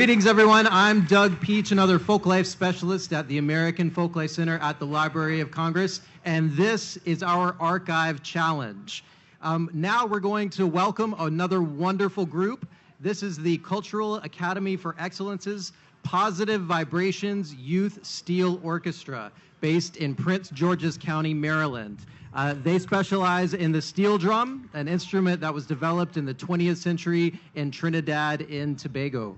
Greetings, everyone. I'm Doug Peach, another Folklife specialist at the American Folklife Center at the Library of Congress, and this is our Archive Challenge. Now we're going to welcome another wonderful group. This is the Cultural Academy for Excellence's Positive Vibrations Youth Steel Orchestra, based in Prince George's County, Maryland. They specialize in the steel drum, an instrument that was developed in the 20th century in Trinidad and Tobago.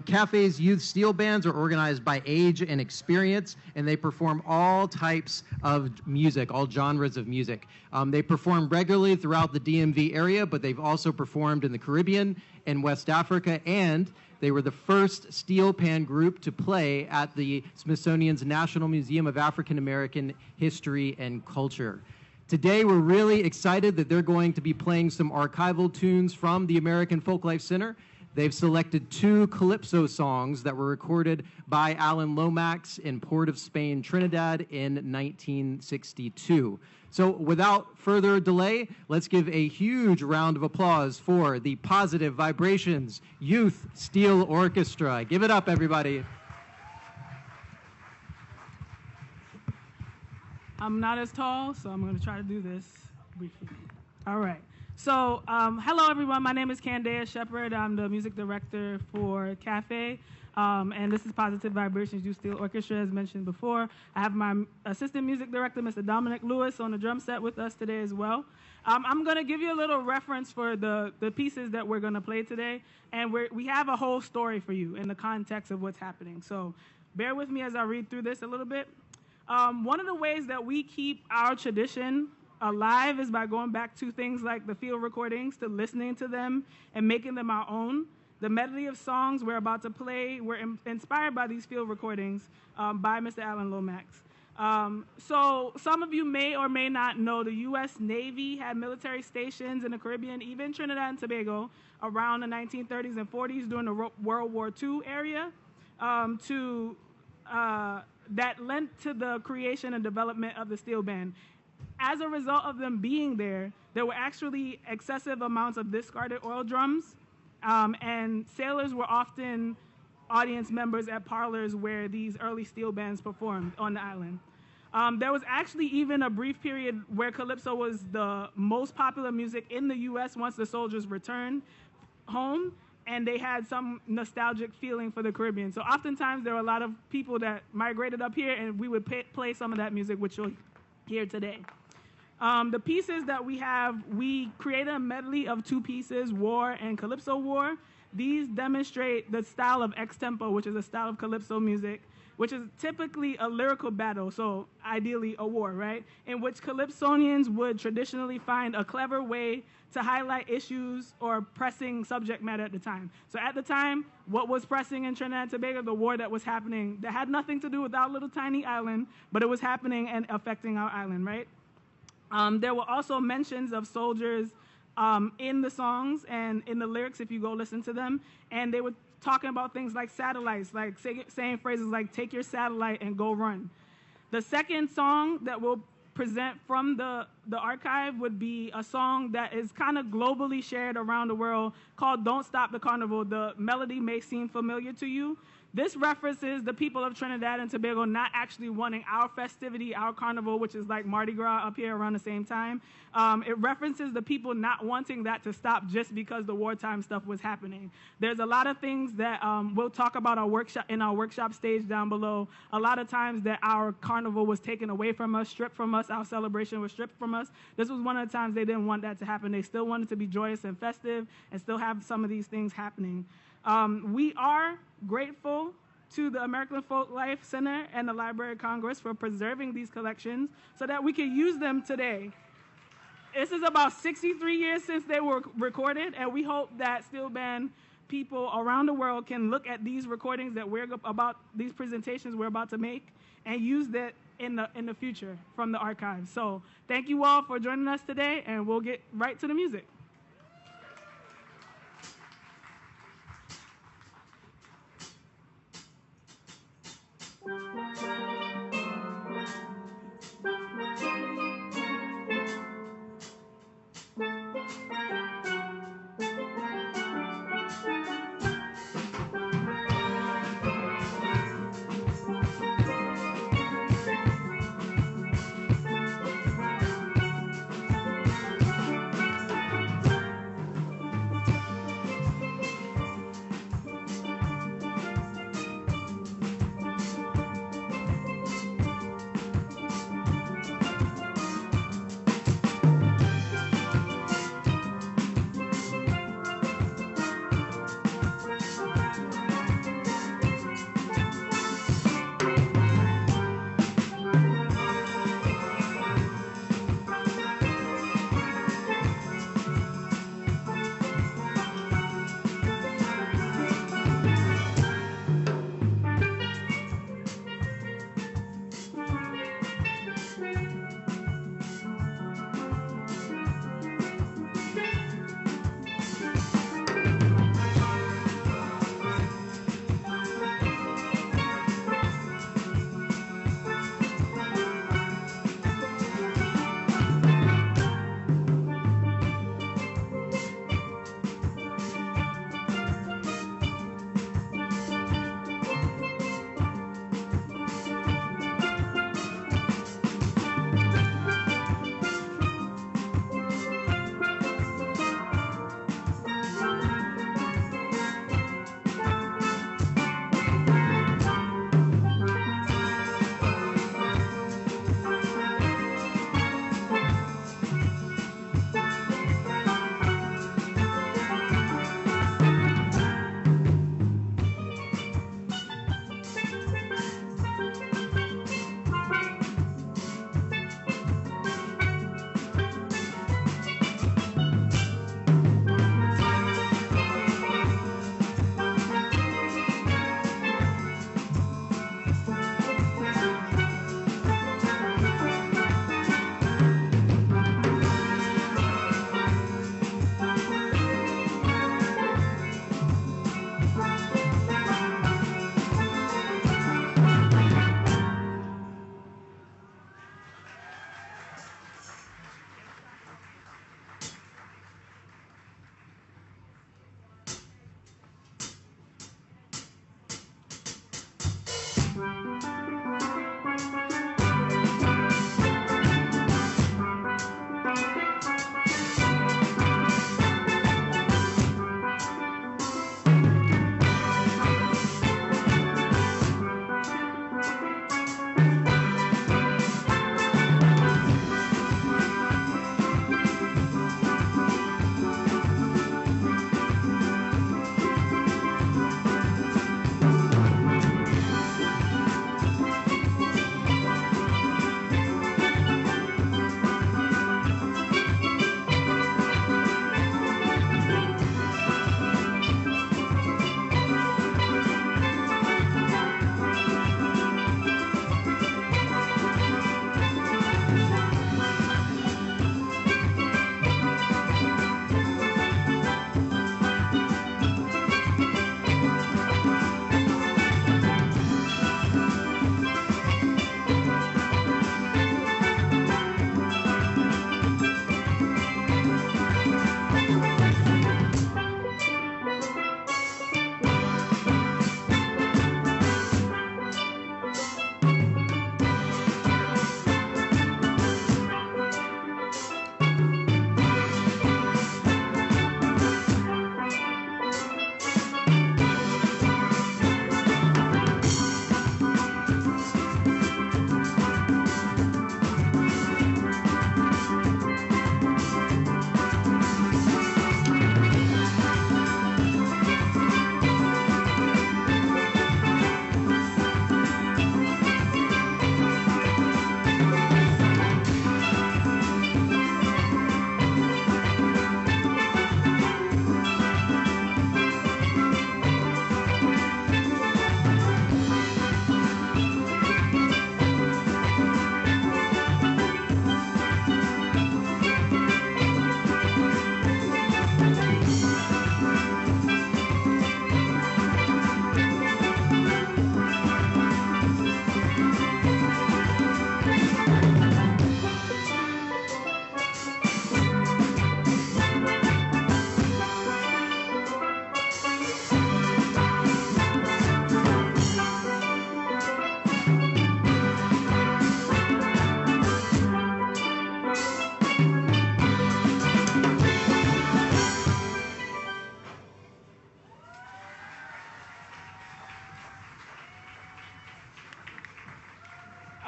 Cafe's youth steel bands are organized by age and experience, and they perform all types of music, all genres of music. They perform regularly throughout the DMV area, but they've also performed in the Caribbean and West Africa, and they were the first steel pan group to play at the Smithsonian's National Museum of African American History and Culture. Today, we're really excited that they're going to be playing some archival tunes from the American Folklife Center. They've selected 2 Calypso songs that were recorded by Alan Lomax in Port of Spain, Trinidad in 1962. So without further delay, let's give a huge round of applause for the Positive Vibrations Youth Steel Orchestra. Give it up, everybody. I'm not as tall, so I'm going to try to do this briefly. All right. So, hello everyone, my name is Khandeya Sheppard. I'm the music director for Cafe, and this is Positive Vibrations Youth Steel Orchestra, as mentioned before. I have my assistant music director, Mr. Domenic Lewis, on the drum set with us today as well. I'm going to give you a little reference for the pieces that we're going to play today, and we have a whole story for you in the context of what's happening. So, bear with me as I read through this a little bit. One of the ways that we keep our tradition alive is by going back to things like the field recordings, to listening to them and making them our own. The medley of songs we're about to play were inspired by these field recordings by Mr. Alan Lomax. So some of you may or may not know the U.S. Navy had military stations in the Caribbean, even Trinidad and Tobago, around the 1930s and 40s during the World War II area that lent to the creation and development of the steel band. As a result of them being there were actually excessive amounts of discarded oil drums, and sailors were often audience members at parlors where these early steel bands performed on the island. There was actually even a brief period where Calypso was the most popular music in the U.S. once the soldiers returned home, and they had some nostalgic feeling for the Caribbean. So oftentimes there were a lot of people that migrated up here, and we would play some of that music, which you'll hear today. The pieces that we have, we created a medley of 2 pieces, War and Calypso War. These demonstrate the style of ex-tempo, which is a style of Calypso music, which is typically a lyrical battle, so ideally a war, right? In which Calypsonians would traditionally find a clever way to highlight issues or pressing subject matter at the time. So at the time, what was pressing in Trinidad and Tobago? The war that was happening that had nothing to do with our little tiny island, but it was happening and affecting our island, right? There were also mentions of soldiers in the songs and in the lyrics, if you go listen to them, and they were talking about things like satellites, like saying phrases like, take your satellite and go run. The second song that we'll present from the archive would be a song that is kind of globally shared around the world called Don't Stop the Carnival. The melody may seem familiar to you. This references the people of Trinidad and Tobago not actually wanting our festivity, our carnival, which is like Mardi Gras up here around the same time. It references the people not wanting that to stop just because the wartime stuff was happening. There's a lot of things that we'll talk about our workshop stage down below. A lot of times that our carnival was taken away from us, stripped from us, our celebration was stripped from us. This was one of the times they didn't want that to happen. They still wanted to be joyous and festive and still have some of these things happening. We are grateful to the American Folklife Center and the Library of Congress for preserving these collections so that we can use them today. This is about 63 years since they were recorded, and we hope that steel band people around the world can look at these recordings that these presentations we're about to make and use that in the future from the archives. So thank you all for joining us today, and we'll get right to the music.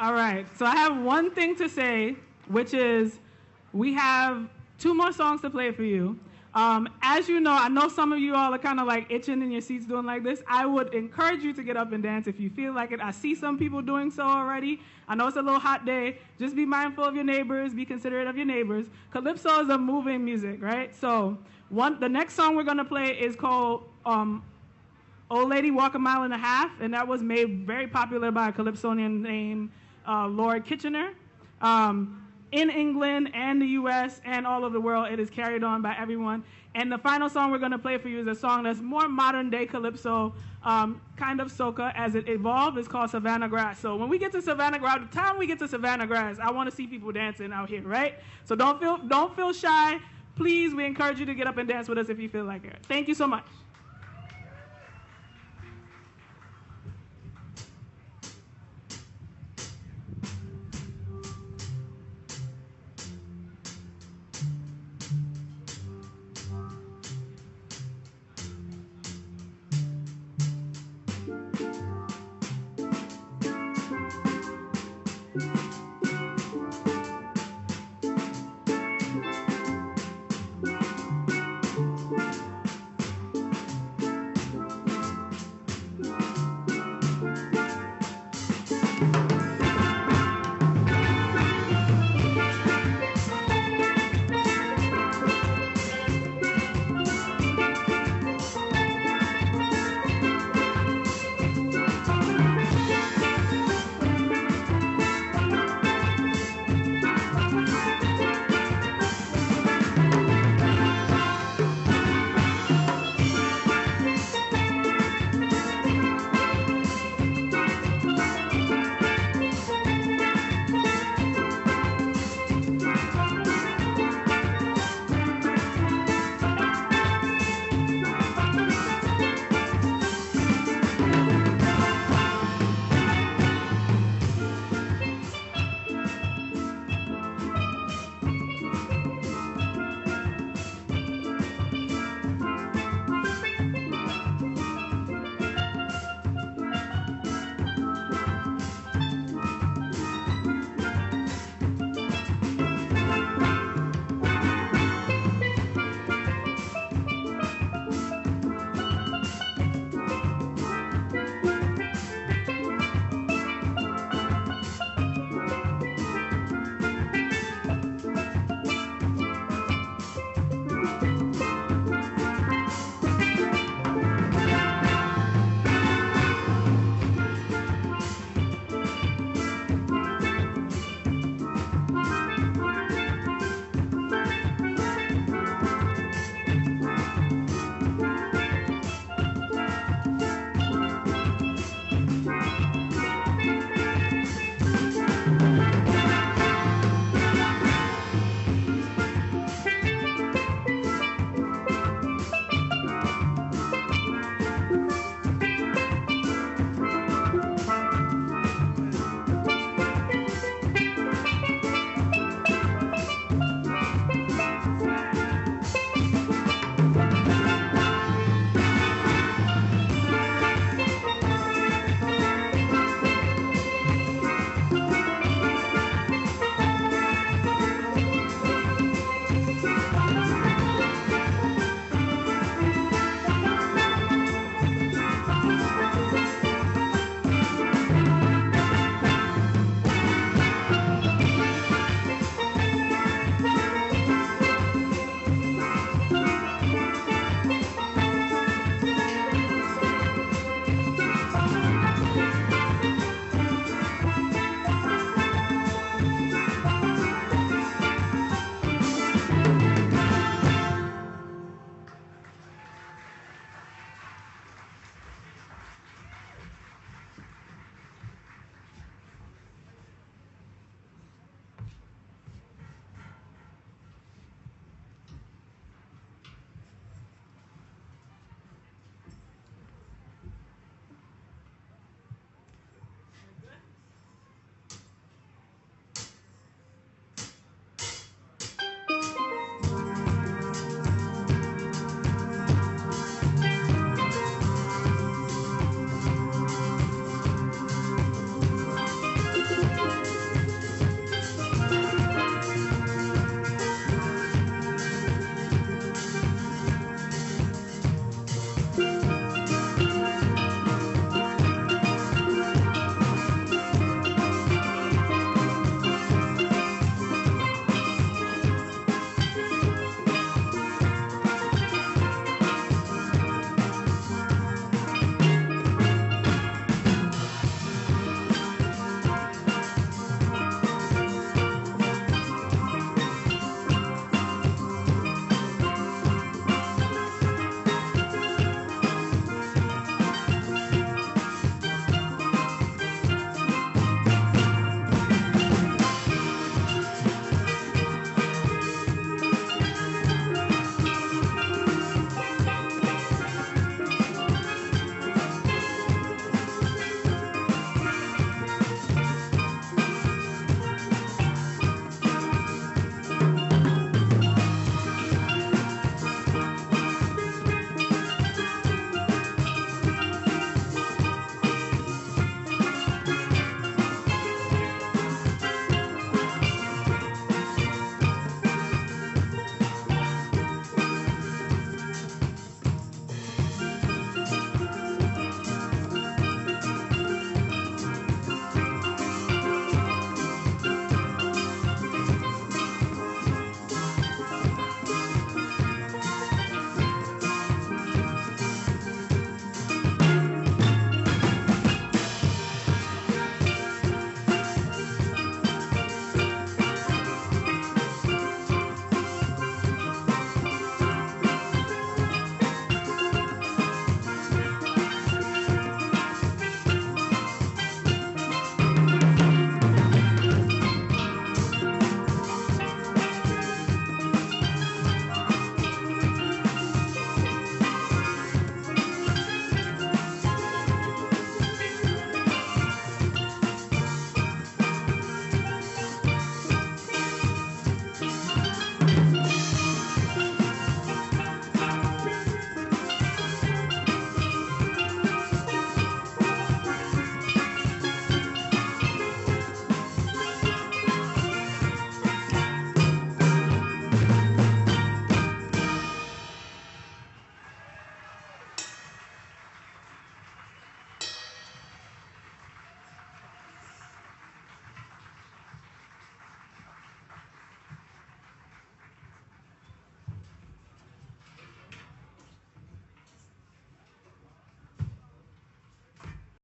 All right, so I have one thing to say, which is we have 2 more songs to play for you. As you know, I know some of you all are kind of like itching in your seats doing like this. I would encourage you to get up and dance if you feel like it. I see some people doing so already. I know it's a little hot day. Just be mindful of your neighbors. Be considerate of your neighbors. Calypso is a moving music, right? So the next song we're going to play is called Ole Lady, Walk a Mile and a Half, and that was made very popular by a Calypsonian named Lord Kitchener. In England and the U.S. and all over the world, it is carried on by everyone. And the final song we're going to play for you is a song that's more modern-day Calypso, kind of soca as it evolved. It's called Savannah Grass. So when we get to Savannah Grass, the time we get to Savannah Grass, I want to see people dancing out here, right? So don't feel shy. Please, we encourage you to get up and dance with us if you feel like it. Thank you so much.